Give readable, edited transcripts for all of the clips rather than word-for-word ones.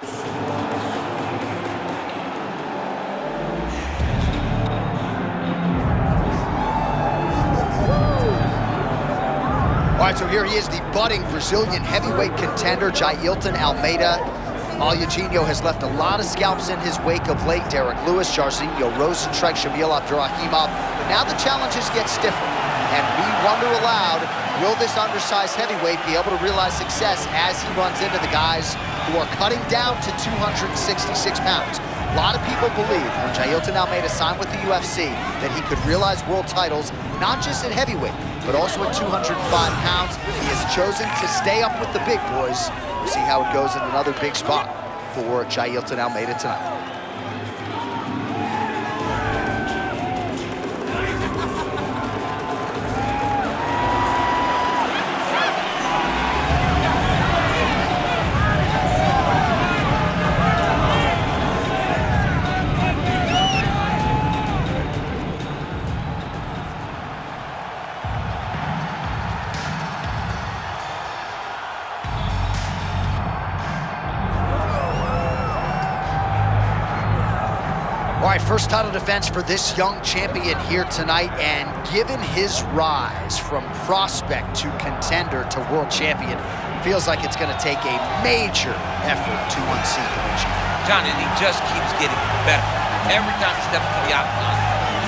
All right, so here he is, the budding Brazilian heavyweight contender, Jailton Almeida. Eugenio has left a lot of scalps in his wake of late. Derek Lewis, Jairzinho Rozenstruik, Shamil Abdurrahimov. But now the challenges get stiffer. And we wonder aloud, will this undersized heavyweight be able to realize success as he runs into the guys who are cutting down to 266 pounds? A lot of people believe when Jailton Almeida signed with the UFC that he could realize world titles, not just at heavyweight, but also at 205 pounds. He has chosen to stay up with the big boys. We'll see how it goes in another big spot for Jailton Almeida tonight. All right, first title defense for this young champion here tonight, and given his rise from prospect to contender to world champion, feels like it's gonna take a major effort to unseat the new champion. John, and he just keeps getting better. Every time he steps to the octagon,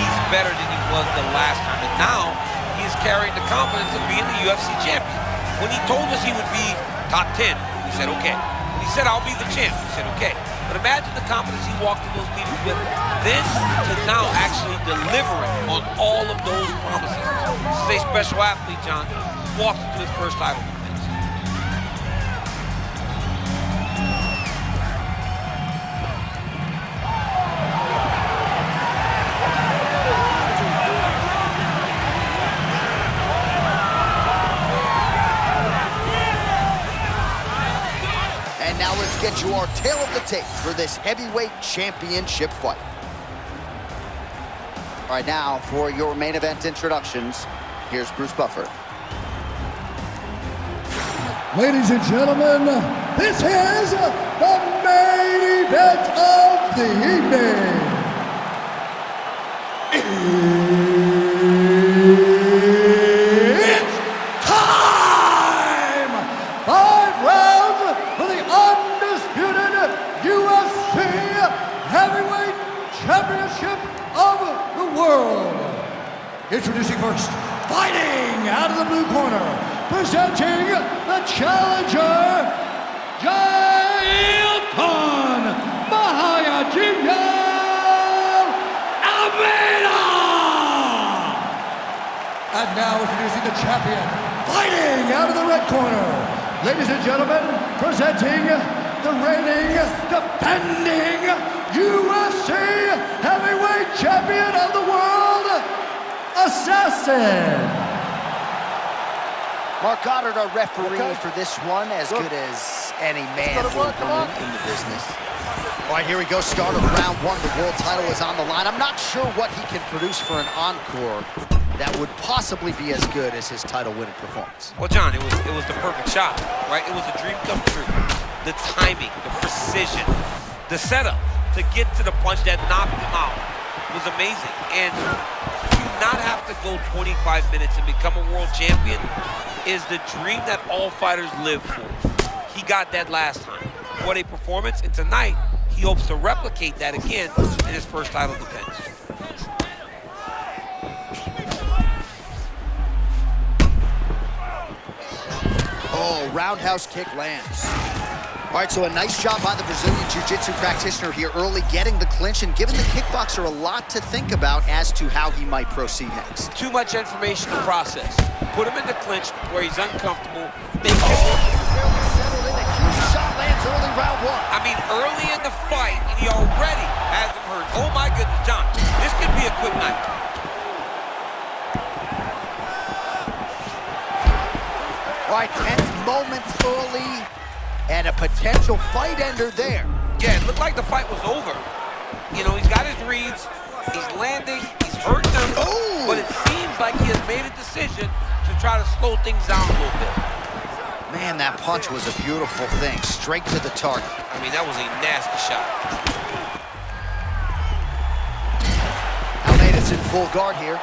he's better than he was the last time, and now he's carrying the confidence of being the UFC champion. When he told us he would be top 10, we said, okay. When he said, I'll be the champ, we said, okay. But imagine the confidence he walked in those meetings with, then to now actually delivering on all of those promises. This is a special athlete, John. Walked into his first title defense. And now let's get you our tail of the tape for this heavyweight championship fight. All right, now for your main event introductions, here's Bruce Buffer. Ladies and gentlemen, this is the main event of the evening. It's time! 5 rounds for the undisputed UFC Heavyweight Championship of the world. Introducing first, fighting out of the blue corner, presenting the challenger, Jailton Almeida! And now introducing the champion, fighting out of the red corner, ladies and gentlemen, presenting the reigning, defending UFC Heavyweight Champion of the world, Assassin. Mark Goddard, our referee for this one, as good as any man in the business. All right, here we go, start of round one. The world title is on the line. I'm not sure what he can produce for an encore that would possibly be as good as his title-winning performance. Well, John, it was the perfect shot, right? It was a dream come true. The timing, the precision, the setup to get to the punch that knocked him out was amazing. And to not have to go 25 minutes and become a world champion is the dream that all fighters live for. He got that last time. What a performance, and tonight he hopes to replicate that again in his first title defense. Oh, roundhouse kick lands. All right, so a nice job by the Brazilian Jiu-Jitsu practitioner here early, getting the clinch and giving the kickboxer a lot to think about as to how he might proceed next. Too much information to process. Put him in the clinch where he's uncomfortable. Make him Fairly settled in. A huge shot lands early round one. I mean, early in the fight, and he already has him hurt. Oh my goodness, John, this could be a quick night. All right, tense moments early, and a potential fight ender there. Yeah, it looked like the fight was over. You know, he's got his reads, he's landing, he's hurting them, but it seems like he has made a decision to try to slow things down a little bit. Man, that punch was a beautiful thing, straight to the target. I mean, that was a nasty shot. Almeida's in full guard here.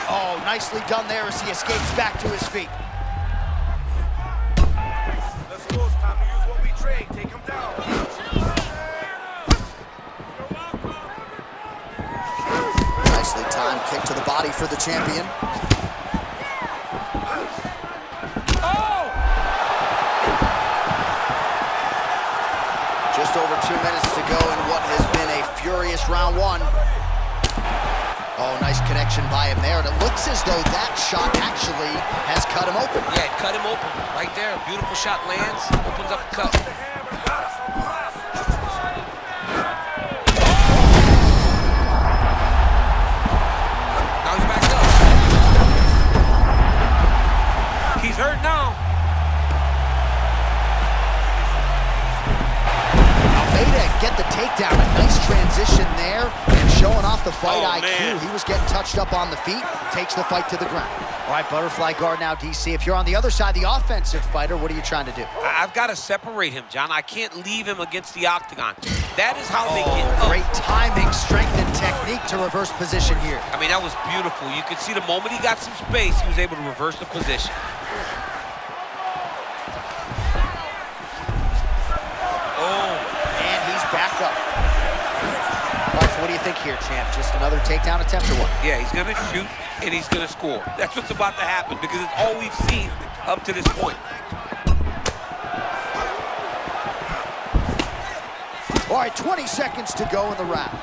Oh, nicely done there as he escapes back to his feet. Let's go. It's time to use what we trade. Take him down. Nicely timed kick to the body for the champion. Just over 2 minutes to go in what has been a furious round one. Oh, nice connection by him there, and it looks as though that shot actually has cut him open. Yeah, it cut him open right there. Beautiful shot lands, opens up the cut. Now he's back up. He's hurt now. Almeida get the takedown, a nice transition there, and showing off the fight IQ. Man. He was getting touched up on the feet, takes the fight to the ground. All right, butterfly guard now, DC. If you're on the other side, the offensive fighter, what are you trying to do? I've got to separate him, John. I can't leave him against the octagon. That is how they get up. Great timing, strength, and technique to reverse position here. I mean, that was beautiful. You could see the moment he got some space, he was able to reverse the position. Back up. All right, so what do you think here, champ? Just another takedown attempt or what? Yeah, he's going to shoot and he's going to score. That's what's about to happen because it's all we've seen up to this point. All right, 20 seconds to go in the round.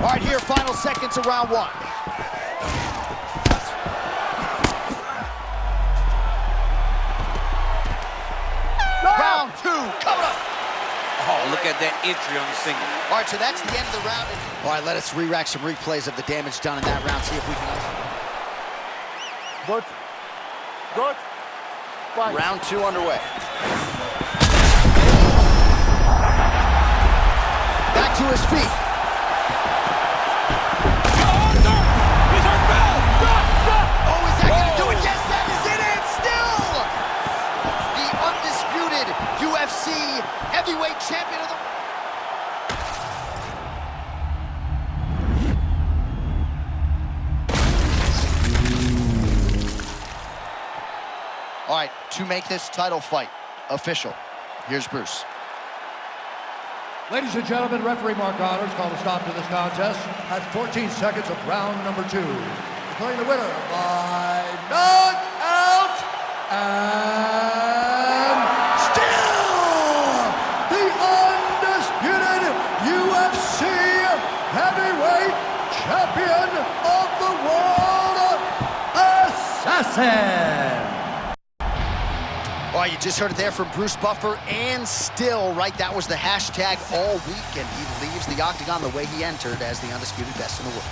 All right, here, final seconds of round one. Round two, coming up. Oh, look at that entry on the single. All right, so that's the end of the round. All right, let us re-rack some replays of the damage done in that round, see if we can... Good. Good. Fine. Round two underway. Back to his feet. Oh, is that gonna do it? Yes, that is it, and still the undisputed UFC heavyweight champion of the... All right, to make this title fight official, here's Bruce. Ladies and gentlemen, referee Mark Honors called a stop to this contest at 14 seconds of round number 2. Declaring the winner by knockout and still the undisputed UFC heavyweight champion of the world, Assassin. All right, you just heard it there from Bruce Buffer, and still, right, that was the hashtag all week, and he leaves the octagon the way he entered as the undisputed best in the world.